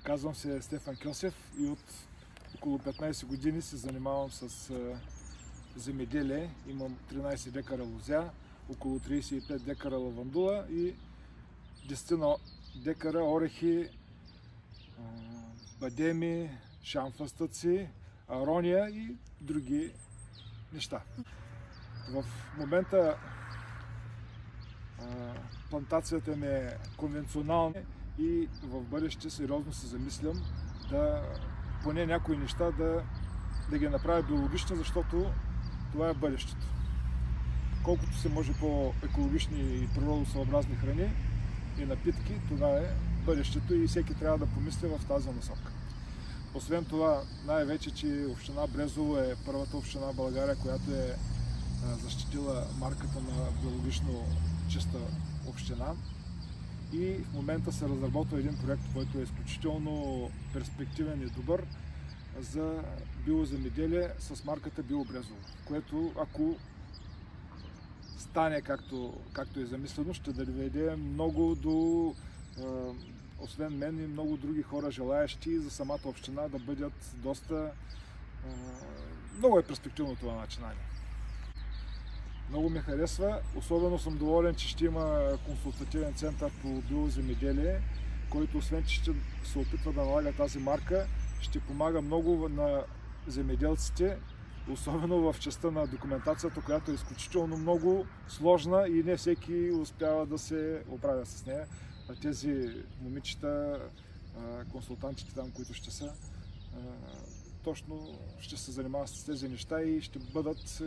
Казвам се Стефан Кьосев и от около 15 години се занимавам с земеделие. Имам 13 декара лозя, около 35 декара лавандула и 10 декара орехи, бадеми, шамфастъци, арония и други неща. В момента плантацията ми е конвенционална и в бъдеще сериозно се замислям да поне някои неща да ги направя биологични, защото това е бъдещето. Колкото се може по-екологични и природосъобразни храни и напитки, това е бъдещето и всеки трябва да помисли в тази насока. Освен това, най-вече, че община Брезово е първата община в България, която е защитила марката на биологично чиста община. И в момента се разработва един проект, който е изключително перспективен и добър за биоземеделие с марката Биобрезово, което ако стане както е замислено, ще доведе много до, освен мен и много други хора желаящи за самата община да бъдат доста... Много е перспективно това начинание. Много ми харесва, особено съм доволен, че ще има консултативен център по биоземеделие, който освен, че ще се опитва да налага тази марка, ще помага много на земеделците, особено в частта на документацията, която е изключително много сложна и не всеки успява да се оправя с нея. А тези момичета, консултантите там, които ще са, точно ще се занимават с тези неща и ще бъдат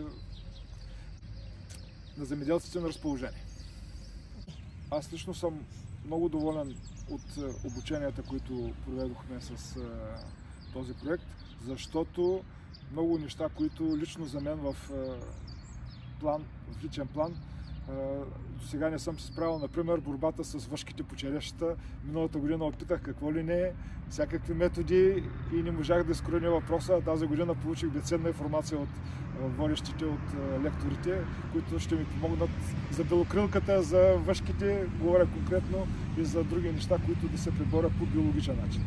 на земеделците на разположение. Аз лично съм много доволен от обученията, които проведохме с този проект, защото много неща, които лично за мен в личен план до сега не съм се справил. Например, борбата с въшките по черешата. Миналата година опитах какво ли не, всякакви методи и не можах да изкореня въпроса. Тази година получих безценна информация от водещите, от лекторите, които ще ми помогнат за белокрилката, за въшките, говоря конкретно, и за други неща, които да се преборят по биологичен начин.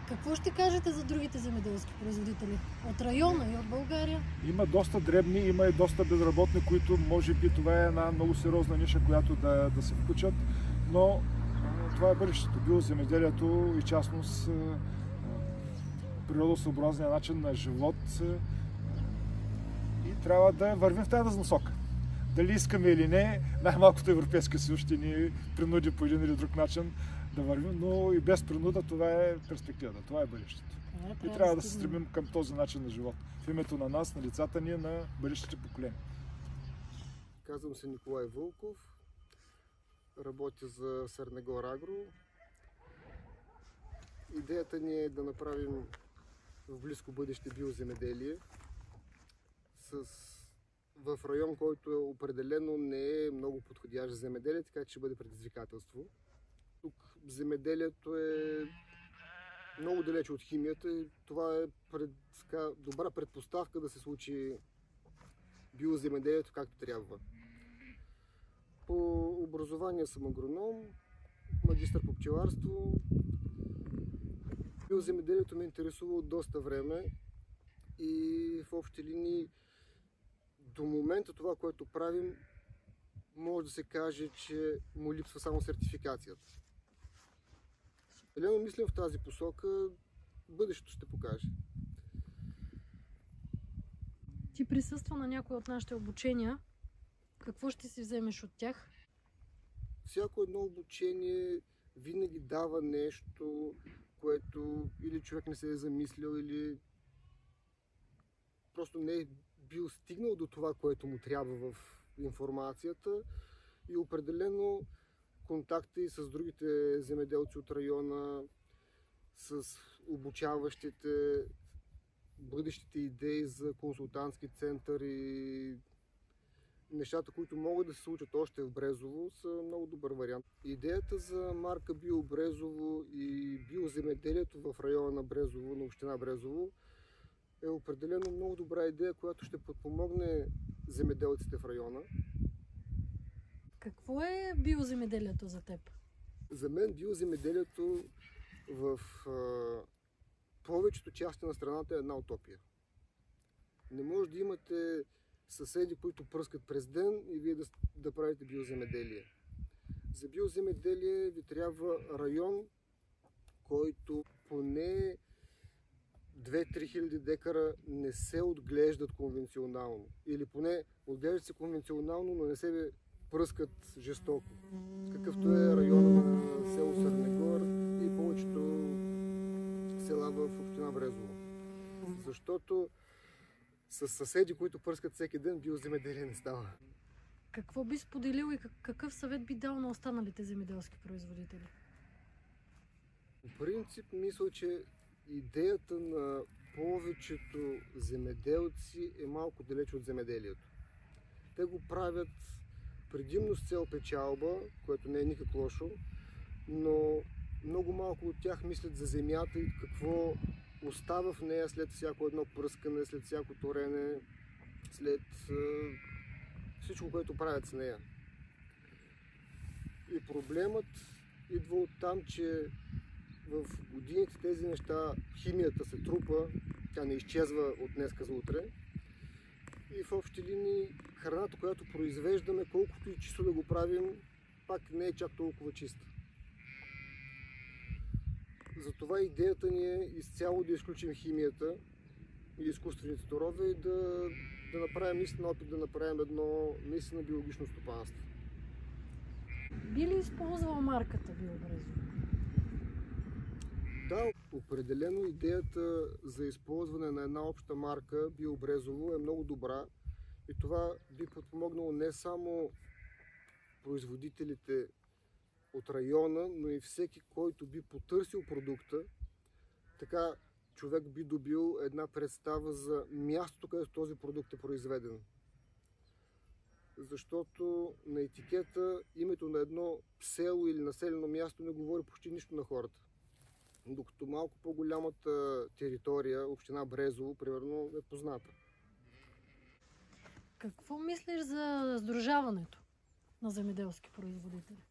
Какво ще кажете за другите земеделски производители от района и от България? Има доста дребни, има и доста безработни, които може би това е една много сериозна ниша, която да се включат, но това е бъдещето. Биоземеделието и частност природосъобразния начин на живот и трябва да вървим в тази насока. Дали искаме или не, най-малкото Европейския съюз ще ни принуди по един или друг начин да вървим, но и без принуда това е перспективата, това е бъдещето. И трябва да се стремим към този начин на живот. В името на нас, на децата ни, на бъдещите поколения. Казвам се Николай Вълков, работя за Сърнегор Агро. Идеята ни е да направим в близко бъдеще биоземеделие в район, който определено не е много подходящ за земеделие, така че ще бъде предизвикателство. Тук земеделието е много далече от химията и това е добра предпоставка да се случи биоземеделието както трябва. По образование съм агроном, магистър по пчеларство. Биоземеделието ме интересува от доста време и в общи линии до момента това, което правим, може да се каже, че му липсва само сертификацията. Елено мислим в тази посока, бъдещето ще покаже. Ти присъства на някои от нашите обучения. Какво ще си вземеш от тях? Всяко едно обучение винаги дава нещо, което или човек не се е замислил, или просто не е бил стигнал до това, което му трябва в информацията и определено контакти с другите земеделци от района, с обучаващите, бъдещите идеи за консултантски център и нещата, които могат да се случат още в Брезово, са много добър вариант. Идеята за марка Биобрезово и биоземеделието в района на Брезово, на община Брезово, е определено много добра идея, която ще подпомогне земеделците в района. Какво е биоземеделието за теб? За мен биоземеделието в повечето части на страната е една утопия. Не може да имате съседи, които пръскат през ден и вие да правите биоземеделие. За биоземеделие ви трябва район, който поне 2-3 хиляди декара не се отглеждат конвенционално. Или поне отглеждат се конвенционално, но не се пръскат жестоко. Какъвто е района на село Сърнегор и повечето села в община Брезово. Защото с съседи, които пръскат всеки ден, биоземеделие не става. Какво би споделил и какъв съвет би дал на останалите земеделски производители? В принцип, мисля, че идеята на повечето земеделци е малко далеч от земеделието. Те го правят предимно с цел печалба, което не е никак лошо, но много малко от тях мислят за земята и какво остава в нея след всяко едно пръскане, след всяко торене, след всичко, което правят с нея. И проблемът идва от там, че в годините тези неща, химията се трупа, тя не изчезва от днеска за утре. И в общи линии храната, която произвеждаме, колкото и чисто да го правим, пак не е чак толкова чиста. Затова идеята ни е изцяло да изключим химията и изкуствените торове и да направим наистина опит да направим едно наистина биологично стопанство. Би ли използвал марката Биобрезово? Да, определено идеята за използване на една обща марка Биобрезово е много добра и това би подпомогнало не само производителите от района, но и всеки, който би потърсил продукта. Така човек би добил една представа за мястото, където този продукт е произведен. Защото на етикета името на едно село или населено място не говори почти нищо на хората. Докато малко по-голямата територия, община Брезово, примерно, е позната. Какво мислиш за сдружаването на земеделски производители?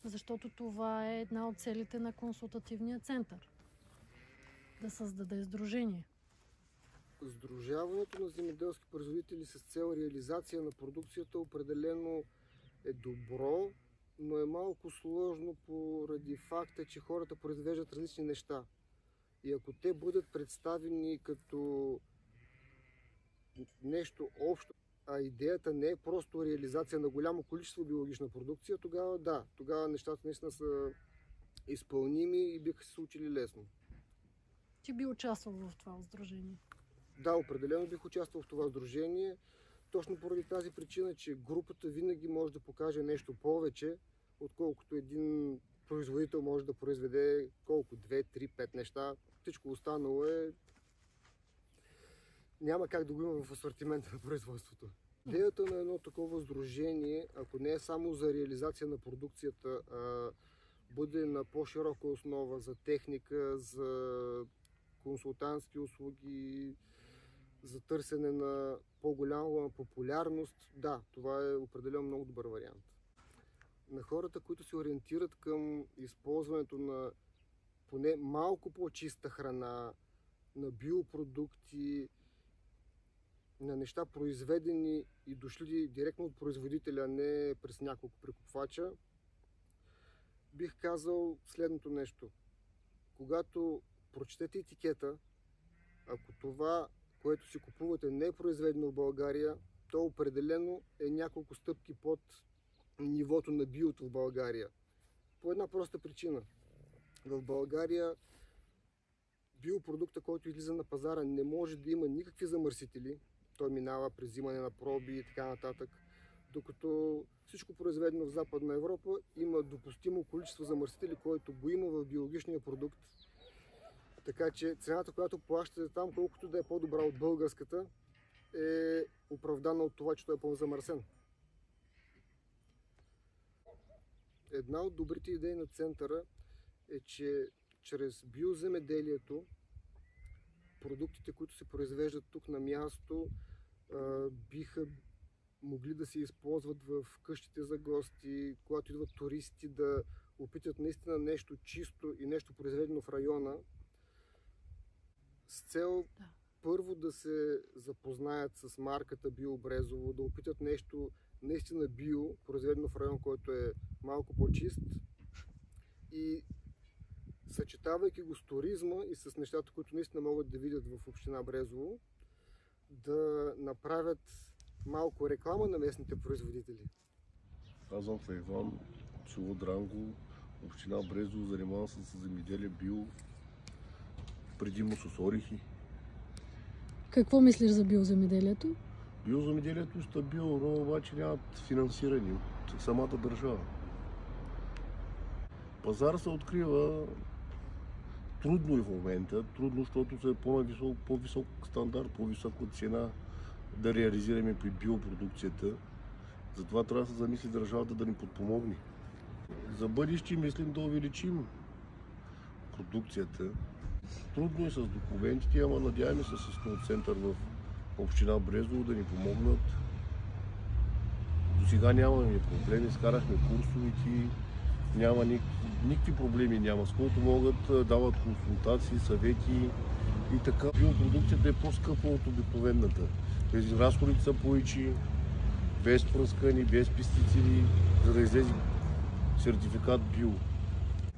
Защото това е една от целите на консултативния център. Да създаде сдружение. Сдружаването на земеделски производители с цел реализация на продукцията определено е добро, но е малко сложно поради факта, че хората произвеждат различни неща. И ако те бъдат представени като нещо общо, а идеята не е просто реализация на голямо количество биологична продукция, тогава да, тогава нещата наистина са изпълними и биха се случили лесно. Ти би участвал в това сдружение? Да, определено бих участвал в това сдружение, точно поради тази причина, че групата винаги може да покаже нещо повече, отколкото един производител може да произведе колко 2, 3, 5 неща. Всичко останало няма как да го има в асортимента на производството. Идеята на едно такова сдружение, ако не е само за реализация на продукцията, а бъде на по-широка основа за техника, за консултантски услуги, за търсене на по-голяма популярност, да, това е определено много добър вариант. На хората, които се ориентират към използването на поне малко по-чиста храна, на биопродукти, на неща произведени и дошли директно от производителя, а не през няколко прекупвача, бих казал следното нещо. Когато прочетете етикета, ако това, което си купувате, не е произведено в България, то определено е няколко стъпки под нивото на биото в България. По една проста причина. В България биопродукта, който излиза на пазара, не може да има никакви замърсители. Той минава през взимане на проби и така нататък. Докато всичко произведено в Западна Европа има допустимо количество замърсители, което го има в биологичния продукт. Така че цената, която плащате там, колкото да е по-добра от българската, е оправдана от това, че той е по-замърсен. Една от добрите идеи на центъра е, че чрез биоземеделието продуктите, които се произвеждат тук на място, биха могли да се използват в къщите за гости, когато идват туристи, да опитат наистина нещо чисто и нещо произведено в района, с цел първо да се запознаят с марката Био Брезово, да опитат нещо наистина био, произведено в район, който е малко по-чист, и съчетавайки го с туризма и с нещата, които наистина могат да видят в община Брезово, да направят малко реклама на местните производители. Казвам се Иван, село Дранго, община Брезово, занимавам се с земеделие био, предимно с орехи. Какво мислиш за биоземеделието? Биоземеделието е стабилно, но обаче нямат финансиране от самата държава. Пазар се открива трудно и в момента, трудно, защото е по-висок стандарт, по-висока цена да реализираме при биопродукцията. Затова трябва да се замисли държавата да ни подпомогне. За бъдеще мислим да увеличим продукцията. Трудно е с документите, ама надяваме се с този център в община Брезово да ни помогнат. До сега нямаме проблеми, скарахме курсовете, няма никакви проблеми няма, с които могат дават консултации, съвети и така. Биопродукцията е по-скъпа от обикновената. Разходите са повече, без пръскани, без пестициди, за да излезе сертификат био.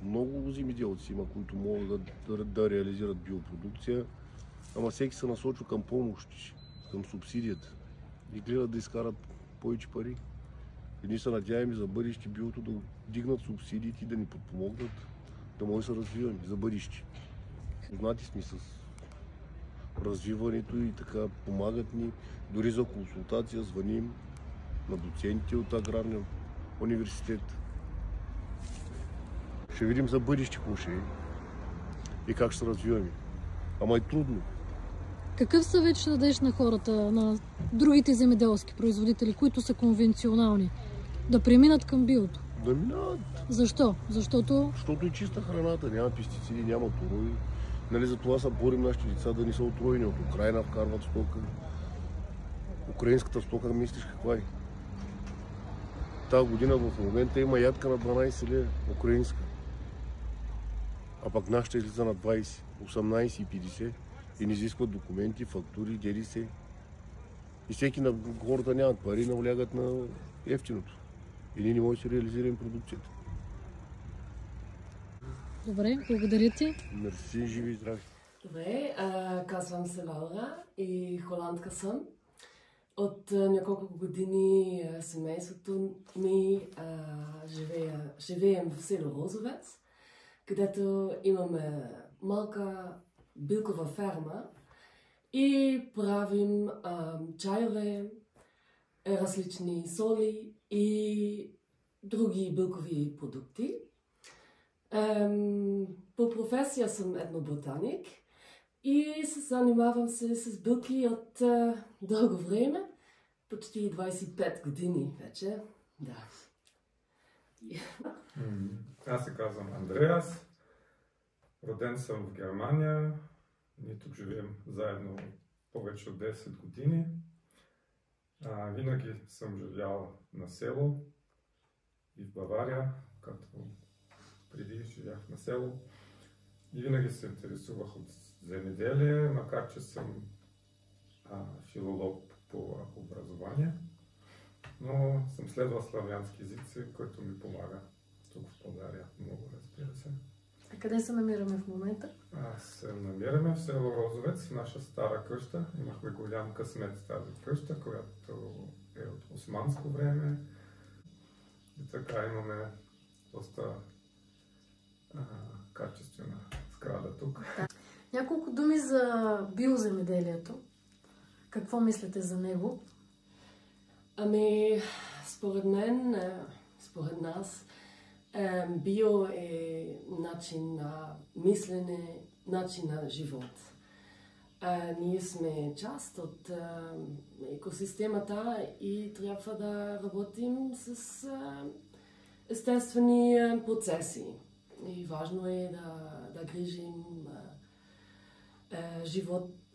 Много земеделци има, които могат да реализират биопродукция, ама всеки се насочва към помощи, към субсидията и гледат да изкарат повече пари. И ние се надяваме за бъдеще биото да дигнат субсидиите и да ни подпомогнат, да може да се развиваме за бъдеще. Познати сме с развиването и така помагат ни, дори за консултация звъним на доцентите от Аграрния университет. Ще видим за бъдеще какво ще е и как ще се развиваме. Ама е трудно. Какъв съвет ще дадеш на хората, на другите земеделски производители, които са конвенционални, да преминат към биото? Да минат. Защо? Защото е чиста храната, няма пестициди, няма отруи. Нали, за това се борим нашите деца да не са отруени. От Украина вкарват стока. Украинската стока, мислиш каква е? Тази година в момента има ядка на 12 лева, украинска. А пък нашата излиза на 20, 18,50 и не изискват документи, фактури, ДДС. И всеки на хората нямат пари, навлягат на ефтиното. И ние не можем да си реализираме продукцията. Добре, благодаря ти. Мерси, живи и здрави. Добре, казвам се Лаура и холандка съм. От няколко години семейството ми живеем в село Розовец, където имаме малка билкова ферма и правим чайове, различни соли и други билкови продукти. По професия съм етноботаник и се занимавам с билки от дълго време, почти 25 години вече. Да. Аз се казвам Андреас, роден съм в Германия, ние тук живеем заедно повече от 10 години. Винаги съм живял на село и в Бавария, като преди живях на село. И винаги се интересувах от земеделие, макар че съм филолог по образование. Но съм следвал славянски езици, който ми помага тук в България много, разбира се. А къде се намираме в момента? Се намираме в село Розовец, наша стара къща. Имахме голям късмет с тази къща, която е от османско време. И така имаме доста качествена сграда тук. Няколко думи за биоземеделието. Какво мислите за него? Ами, според мен, според нас, био е начин на мислене, начин на живот. Ние сме част от екосистемата и трябва да работим с естествени процеси. И важно е да грижим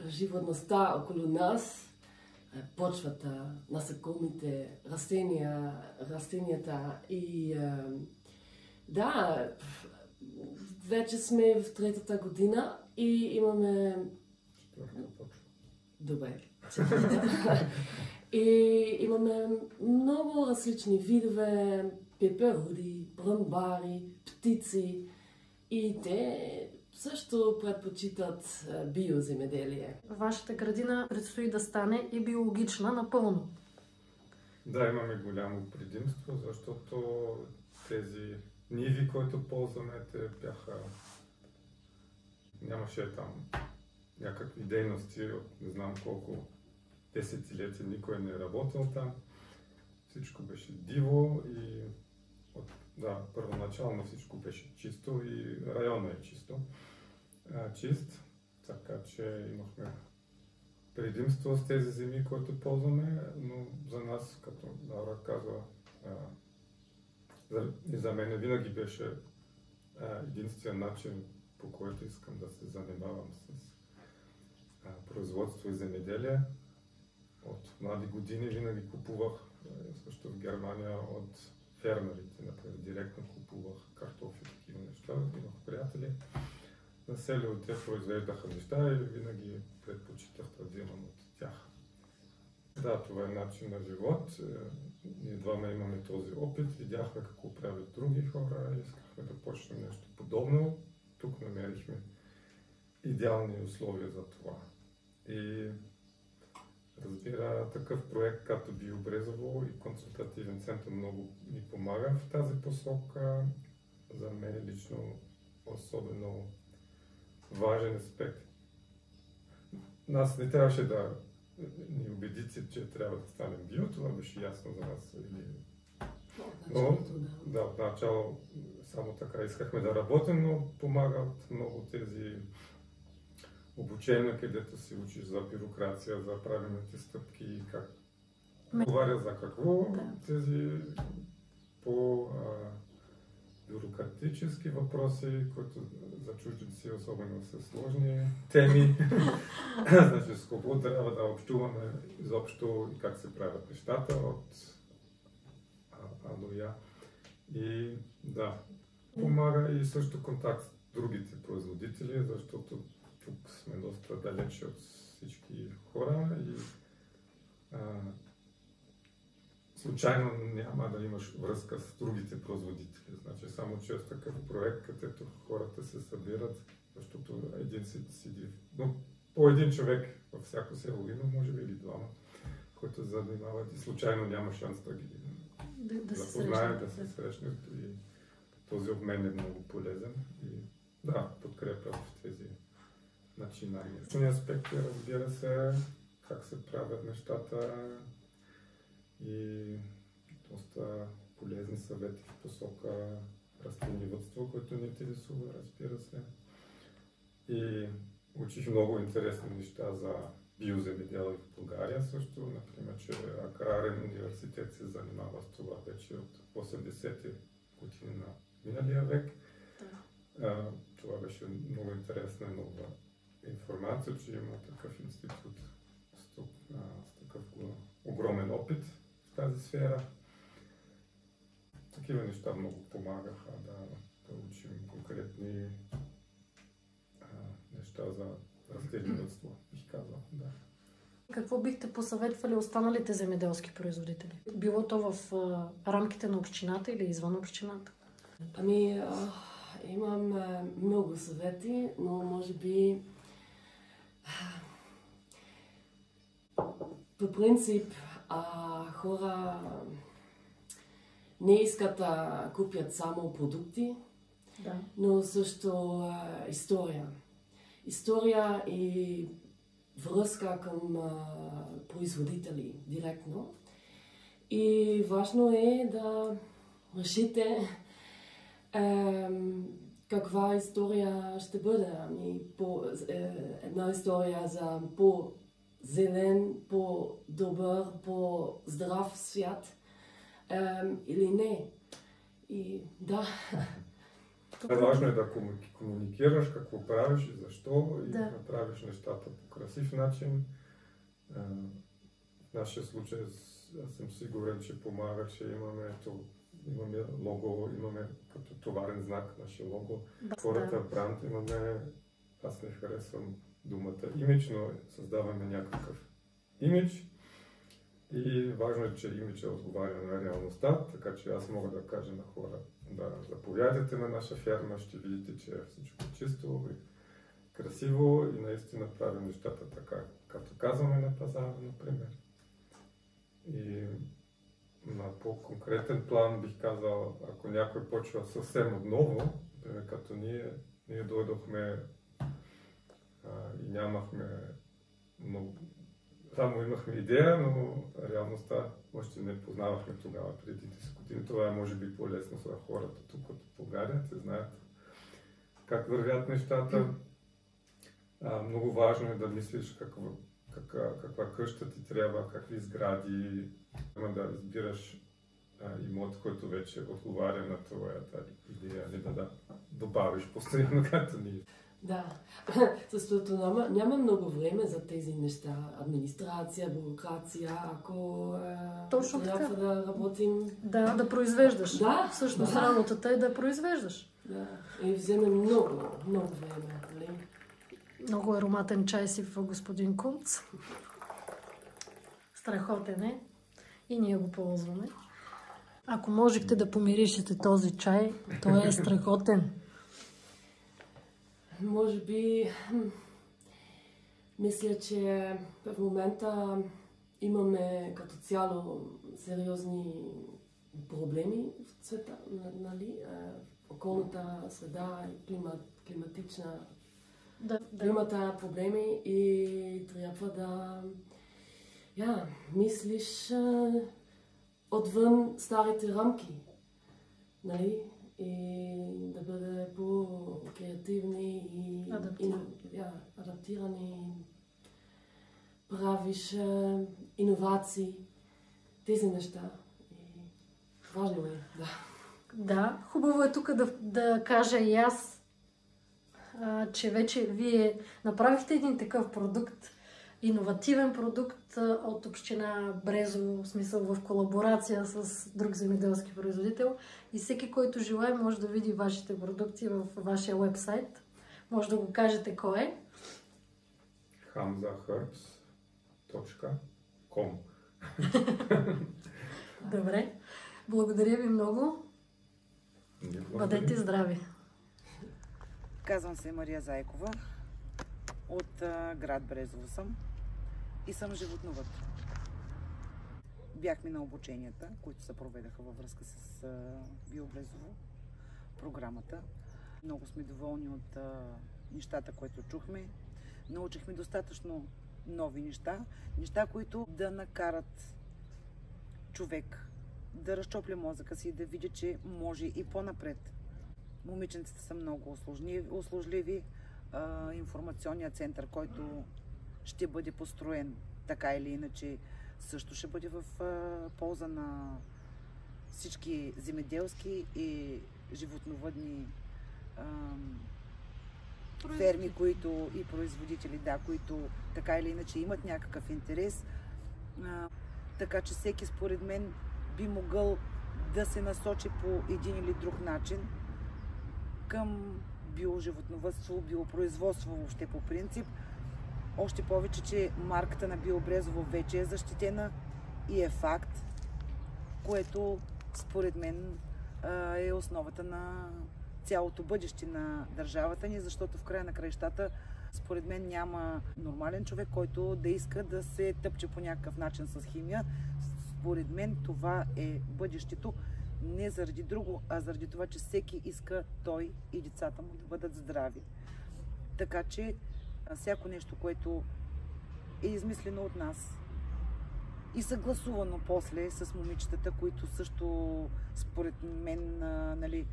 животността около нас, почвата, насекомите, растенията и Да, вече сме в третата година и имаме... Четвърта почва. Добре. И имаме много различни видове пеперуди, бръмбари, птици и те също предпочитат биоземеделие. Вашата градина предстои да стане и биологична напълно. Да, имаме голямо предимство, защото тези ниви, които ползваме, те бяха... Нямаше там някакви дейности от не знам колко десетилетия, никой не е работил там. Всичко беше диво и първоначално всичко беше чисто и районът е чист. Така че имахме предимство с тези земи, които ползваме, но за нас, като Лаура казва, и за мен винаги беше единствен начин, по който искам да се занимавам с производство и земеделие. От млади години винаги купувах, също в Германия, от фермерите, например, директно купувах картофи, такива неща. Имах приятели на село, те произвеждаха неща и винаги предпочитах да вземам от тях. Да, това е начин на живот. Ние двама имаме този опит, видяхме какво правят други хора, искахме да почнем нещо подобно. Тук намерихме идеални условия за това. И разбира, такъв проект като Биобрезово и консултативен център много ни помага в тази посока. За мен лично особено важен аспект. Нас не трябваше да ни убедите, че трябва да станем био, това беше ясно за нас. Но да, отначало само така искахме да работим, но помагат много тези обучения, където се учиш за бюрокрация, за правилните стъпки, как говоря за какво, тези по бюрократически въпроси, които за чужденци особено са сложни теми. Значи с кого трябва да общуваме изобщо и как се правят нещата от А до Я. И да, помага и също контакт с другите производители, защото тук сме доста далече от всички хора и случайно няма да имаш връзка с другите производители. Значи само чрез такъв проект, където хората се събират, защото един седи, но по един човек във всяко село има, може би или двама, които се занимават и случайно няма шанс да ги запознаят, да се срещнат и този обмен е много полезен и да, подкрепя в тези начинания. Основният аспект е, разбира се, как се правят нещата и доста полезни съвети в посока растениевъдство, което ни интересува, разбира се. И учих много интересни неща за биоземеделие в България също. Например, че Аграрен университет се занимава с това вече от 80-те години на миналия век. Това беше много интересна нова информация, че има такъв институт с такъв огромен опит в тази сфера. Такива неща много помагаха да учим конкретни неща за растениевъдство, бих казал. Да. Какво бихте посъветвали останалите земеделски производители? Било то в рамките на общината или извън общината? Ами, имам много съвети, но може би по принцип хора не искат да купят само продукти, но също история. История и връзка към производители директно. И важно е да решите каква история ще бъде. Една история за по-зелен, по-добър, по-здрав свят или не. И да. Важно е да комуникираш какво правиш и защо и да правиш нещата по красив начин. В нашия случай аз съм сигурен, че помага, че имаме имаме лого, имаме като товарен знак нашия лого. Да. Хората бранд имаме, аз не харесвам думата имидж, но създаваме някакъв имидж. И важно е, че имиджът отговаря на реалността, така че аз мога да кажа на хора да заповядайте на наша ферма, ще видите, че всичко е чисто и красиво и наистина правим нещата така, както казваме на пазара, например. И на по-конкретен план бих казал, ако някой почва съвсем отново, например, като ние дойдохме и нямахме много. Само имахме идея, но реалността още не познавахме тогава, преди 10 години. Това е може би по-лесно за хората тук от България, те знаят как вървят нещата. Много важно е да мислиш каква къща ти трябва, какви сгради, да избираш имот, който вече отговаря на твоята идея, не да добавиш постоянно, както ние. Да, защото няма много време за тези неща. Администрация, бюрокрация, ако трябва да работим... Да произвеждаш. Да. Всъщност работата е да произвеждаш. Да, и вземе много време. Нали? Много ароматен чай си в господин Кунц. Страхотен е. И ние го ползваме. Ако можехте да помиришете този чай, той е страхотен. Може би, мисля, че в момента имаме като цяло сериозни проблеми в света, нали? Околната среда и климатична климата проблеми и трябва да мислиш отвън старите рамки, нали? И да бъде по-креативни и адаптирани, правиш иновации, тези неща. И важно е, да. Да, хубаво е тук да кажа и аз, че вече вие направихте един такъв продукт, иновативен продукт от община Брезово, в смисъл в колаборация с друг земеделски производител. И всеки, който желае, може да види вашите продукти в вашия уебсайт. Може да го кажете кой е. hamzaherbs.com. Добре. Благодаря ви много. Бъдете здрави. Казвам се Мария Зайкова. От град Брезово съм и съм животновъд. Бяхме на обученията, които се проведаха във връзка с Биобрезово, програмата. Много сме доволни от нещата, които чухме. Научихме достатъчно нови неща, които да накарат човек да разчопля мозъка си и да види, че може и по-напред. Момиченцата са много услужливи. Информационният център, който ще бъде построен така или иначе, също ще бъде в полза на всички земеделски и животновъдни ферми, които и производители, които така или иначе имат някакъв интерес. Така че всеки според мен би могъл да се насочи по един или друг начин към биоживотновъдство, биопроизводство въобще по принцип. Още повече, че марката на Биобрезово вече е защитена и е факт, което според мен е основата на цялото бъдеще на държавата ни, защото в края на краищата според мен няма нормален човек, който да иска да се тъпче по някакъв начин с химия. Според мен това е бъдещето. Не заради друго, а заради това, че всеки иска той и децата му да бъдат здрави. Така че всяко нещо, което е измислено от нас и съгласувано после с момичетата, които също според мен, нали,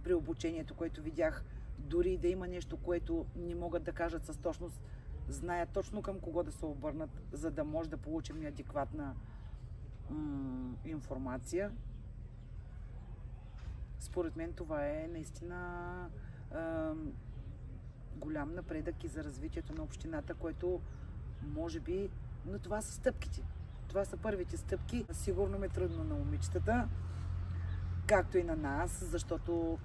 при обучението, което видях, дори да има нещо, което не могат да кажат с точност, знаят точно към кого да се обърнат, за да може да получим адекватна информация. Според мен това е наистина голям напредък и за развитието на общината, което може би... Но това са стъпките. Това са първите стъпки. Сигурно ме трудно на момичетата. както и на нас, защото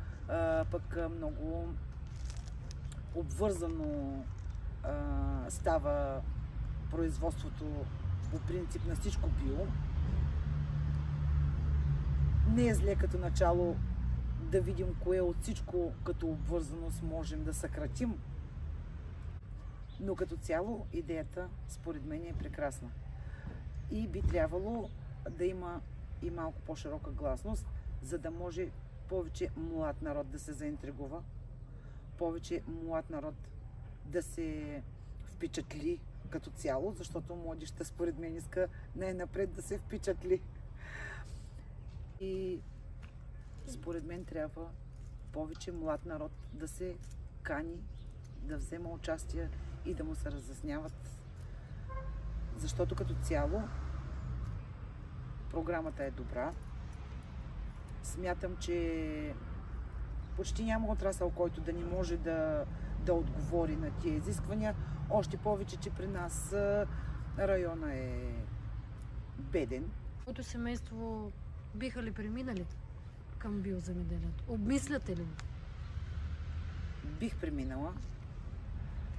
пък много обвързано става производството по принцип на всичко био. Не е зле като начало да видим кое от всичко като обвързаност можем да съкратим, но като цяло идеята според мен е прекрасна. И би трябвало да има и малко по-широка гласност, за да може повече млад народ да се заинтригува, повече млад народ да се впечатли като цяло, защото младежта според мен иска най-напред да се впечатли. И според мен трябва повече млад народ да се кани, да взема участие и да му се разясняват. Защото като цяло програмата е добра. Смятам, че почти няма отрасъл, който да не може да отговори на тия изисквания. Още повече, че при нас района е беден. Твоето семейство биха ли преминали към биоземеделието? Обмисляте ли го? Бих преминала.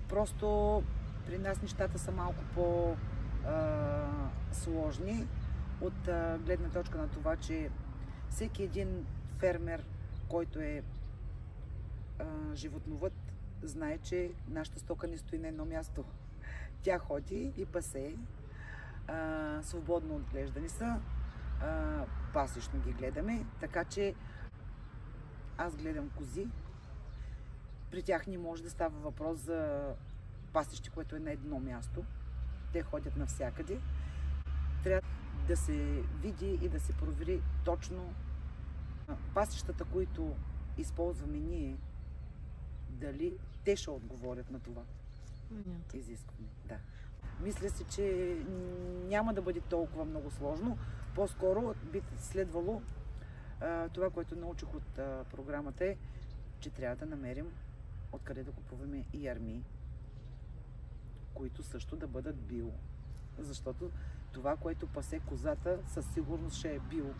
Просто при нас нещата са малко по-сложни от гледна точка на това, че всеки един фермер, който е животновъд, знае, че нашата стока не стои на едно място. Тя ходи и пасе, свободно отглеждани са, пасечно ги гледаме, така че аз гледам кози. При тях не може да става въпрос за пасище, което е на едно място. Те ходят навсякъде. Трябва да се види и да се провери точно пасищата, които използваме ние, дали те ще отговорят на това изискване. Да. Мисля си, че няма да бъде толкова много сложно. По-скоро би следвало това, което научих от програмата е, че трябва да намерим откъде да купуваме и армии, които също да бъдат био. Защото това, което пасе козата, със сигурност ще е био.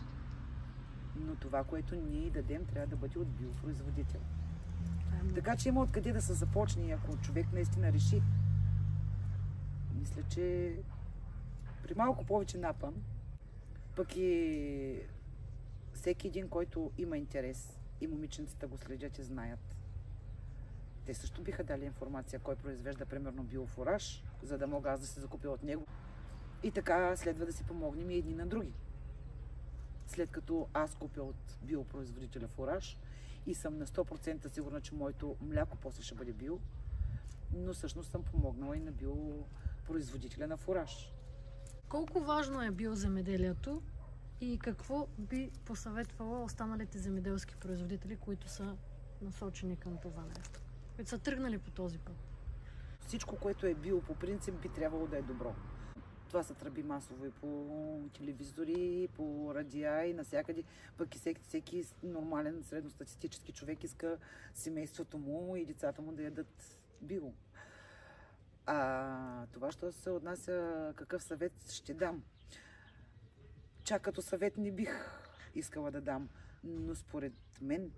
Но това, което ние дадем, трябва да бъде от биопроизводител. Така че има откъде да се започне и ако човек наистина реши. Мисля, че при малко повече напън, пък и всеки един, който има интерес и момиченцата го следят и знаят. Те също биха дали информация кой произвежда примерно биофураж, за да мога аз да се закупя от него. И така следва да си помогнем и едни на други. След като аз купя от биопроизводителя фураж и съм на 100% сигурна, че моето мляко после ще бъде био, но всъщност съм помогнала и на биопроизводителя на фураж. Колко важно е биоземеделието и какво би посъветвала останалите земеделски производители, които са насочени към това нещо, които са тръгнали по този път? Всичко, което е био по принцип, би трябвало да е добро. Това се тръби масово и по телевизори, и по радиа, и навсякъде. Пък и всеки нормален средностатистически човек иска семейството му и децата му да ядат био. Това, що се отнася, какъв съвет ще дам? Чак като съвет не бих искала да дам. Но според мен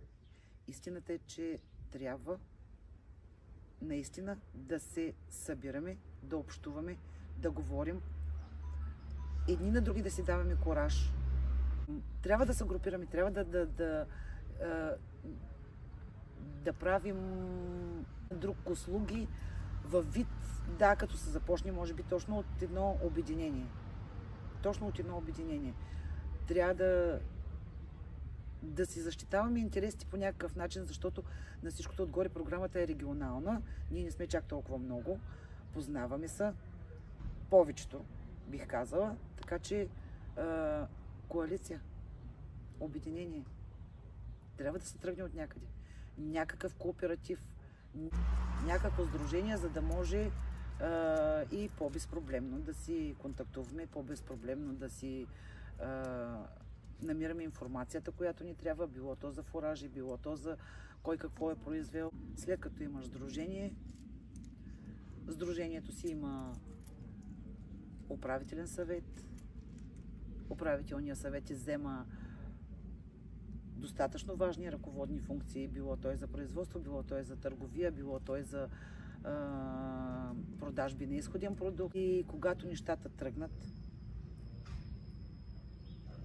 истината е, че трябва наистина да се събираме, да общуваме, да говорим, едни на други да си даваме кураж. Трябва да се групираме, трябва да правим друг услуги във вид, да, като се започне, може би точно от едно обединение. Точно от едно обединение. Трябва да си защитаваме интересите по някакъв начин, защото на всичкото отгоре програмата е регионална. Ние не сме чак толкова много. Познаваме се. Повечето, бих казала. Така че коалиция, обединение. Трябва да се тръгне от някъде. Някакъв кооператив, някакво сдружение, за да може и по-безпроблемно да си контактуваме, по-безпроблемно да си намираме информацията, която ни трябва, било то за фуражи, било то за кой какво е произвел. След като имаш сдружение, сдружението си има управителен съвет. Управителният съвет взема достатъчно важни ръководни функции, било то е за производство, било то е за търговия, било то е за продажби на изходен продукт. И когато нещата тръгнат,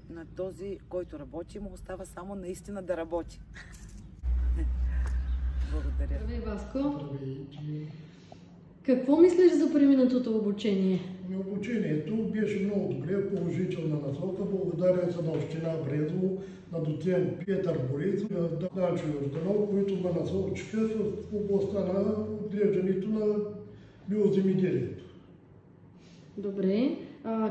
на този, който работи, му остава само наистина да работи. Благодаря. Здравей, Васко. Какво мислиш за преминатото обучение? Обучението беше много добре, положителна насока. Благодаря се на община Брезово, на доцент Петър Борисов, на Дачо Йорданов, които ме насочиха в областта на отглеждането на биоземеделието. Добре.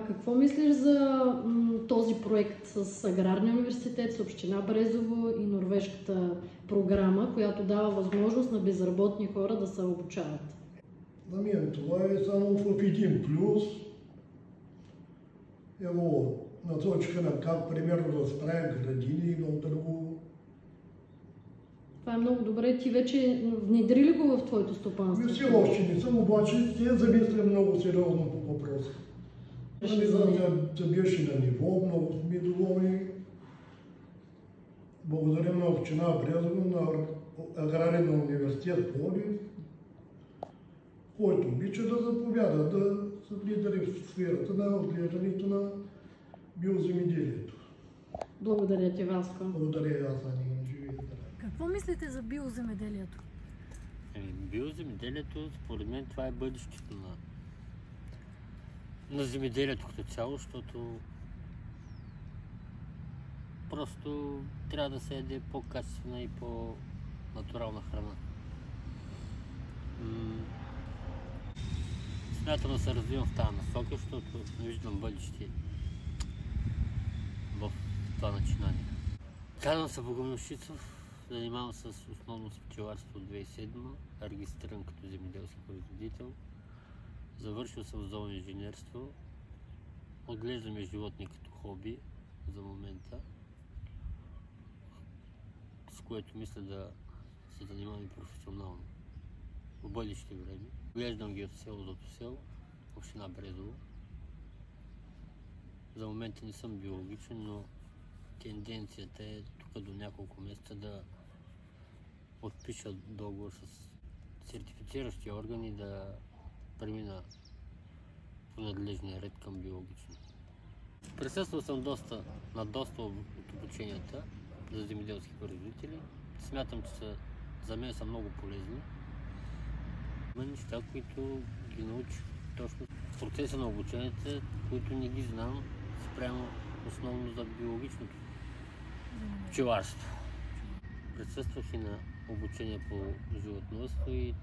Какво мислиш за този проект с Аграрния университет, с община Брезово и норвежката програма, която дава възможност на безработни хора да се обучават? За мен това е само в един плюс. Ево, насочиха на как примерно да справя градини и много друго. Това е много добре. Ти вече внедри ли го в твоето стопанство? Все още не съм, обаче те замисля много сериозно по въпроса. Да беше на ниво, много сме доволни. Благодарим на община Брезово, на Аграрен университет Пловдив, който обича да заповяда да се влизали в сферата на отглеждането на биоземеделието. Благодаря ти, Васко. Благодаря, аз Ани. Живи. Какво мислите за биоземеделието? Биоземеделието, според мен, това е бъдещето на земеделието като цяло, защото просто трябва да се яде по-качествена и по-натурална храна. Смятам да се развивам в тази насока, защото не виждам бъдеще в това начинание. Казвам се Богомил Шицов, занимавам се с основно с пчеларство от 2007, регистриран като земеделски производител. Завършил съм зооинженерство. Отглеждаме животни като хоби за момента, с което мисля да се занимавам професионално в бъдеще време. Глеждам ги от село до село, община Брезово. За момента не съм биологичен, но тенденцията е тук до няколко месеца да подпиша договор с сертифициращи органи да премина по надлежния ред към биологично. Присъствал съм на доста от обученията за земеделски производители. Смятам, че за мен са много полезни. Има неща, които ги научих точно в процеса на обученията, които не ги знам спрямо основно за биологичното пчеларство. Присъствах и на обучение по животновъдство и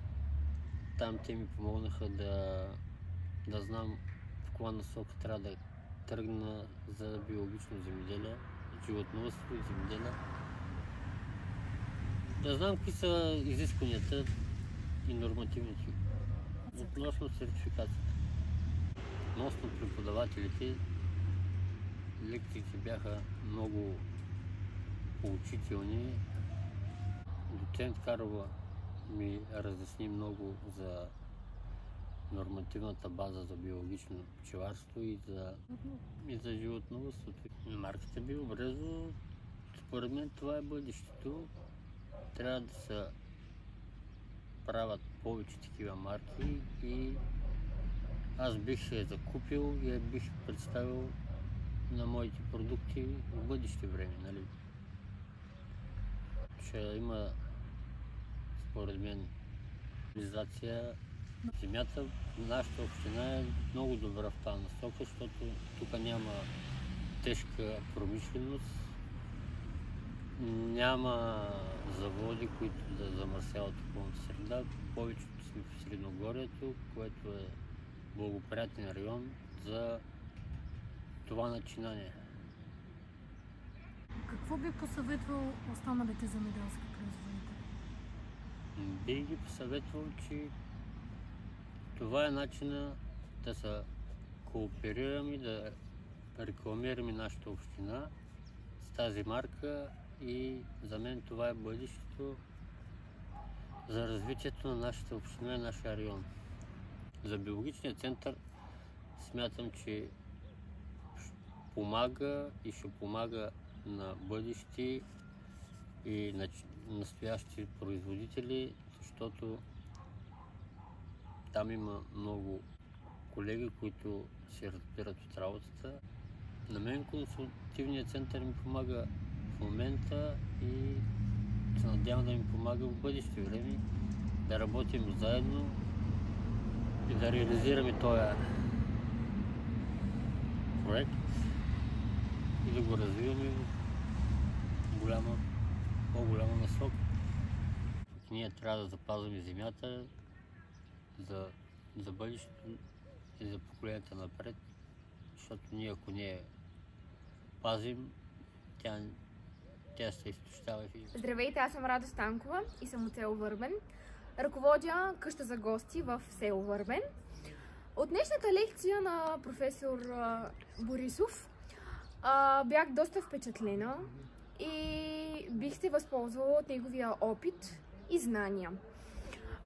там те ми помогнаха да знам в коя насока трябва да тръгна за биологично земеделие, животновъдство и земеделие. Да знам какви са изискванията и нормативните относно сертификацията. Относно преподавателите, лекциите бяха много поучителни. Доцент Карова ми разясни много за нормативната база за биологично пчеларство и за животновъдството. Марката Биобрезово, според мен това е бъдещето. Трябва да се правят повече такива марки и аз бих я закупил и я бих представил на моите продукти в бъдеще време. Нали? Ще има, според мен, реализация. Земята в нашата община е много добра в тази насока, защото тук няма тежка промишленост, няма заводи, които да замърсяват околната среда. Повечето сме в Средногорието, което е благоприятен район за това начинание. Какво би посъветвал останалите земеделски производители? Бих ги посъветвал, че това е начина да се кооперираме, да рекламираме нашата община с тази марка и за мен това е бъдещето за развитието на нашата община и нашия район. За биологичния център смятам, че помага и ще помага на бъдещи и настоящи производители, защото там има много колеги, които се разбират от работата. На мен консултативният център ми помага в момента и се надявам да ми помага в бъдеще време да работим заедно и да реализираме този проект и да го развиваме в по-голяма насока. Ние трябва да запазваме земята за бъдещето и за поколенията напред, защото ние ако не я пазим, тя се изтощава. Здравейте, аз съм Радо Станкова и съм от село Върбен. Ръководя къща за гости в село Върбен. От днешната лекция на професор Борисов бях доста впечатлена и бих се възползвала от неговия опит и знания.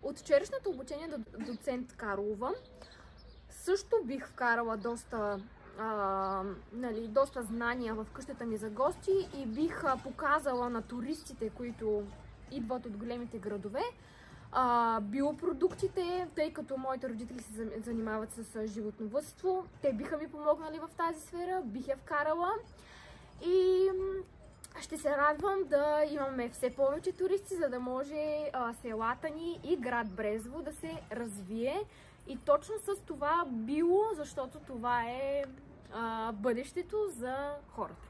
От вчерашното обучение до доцент Карлова също бих вкарала доста знания в къщата ми за гости и бих показала на туристите, които идват от големите градове, биопродуктите, тъй като моите родители се занимават с животновъдство. Те биха ми помогнали в тази сфера, бих я вкарала и ще се радвам да имаме все повече туристи, за да може селата ни и град Брезово да се развие. И точно с това било, защото това е бъдещето за хората.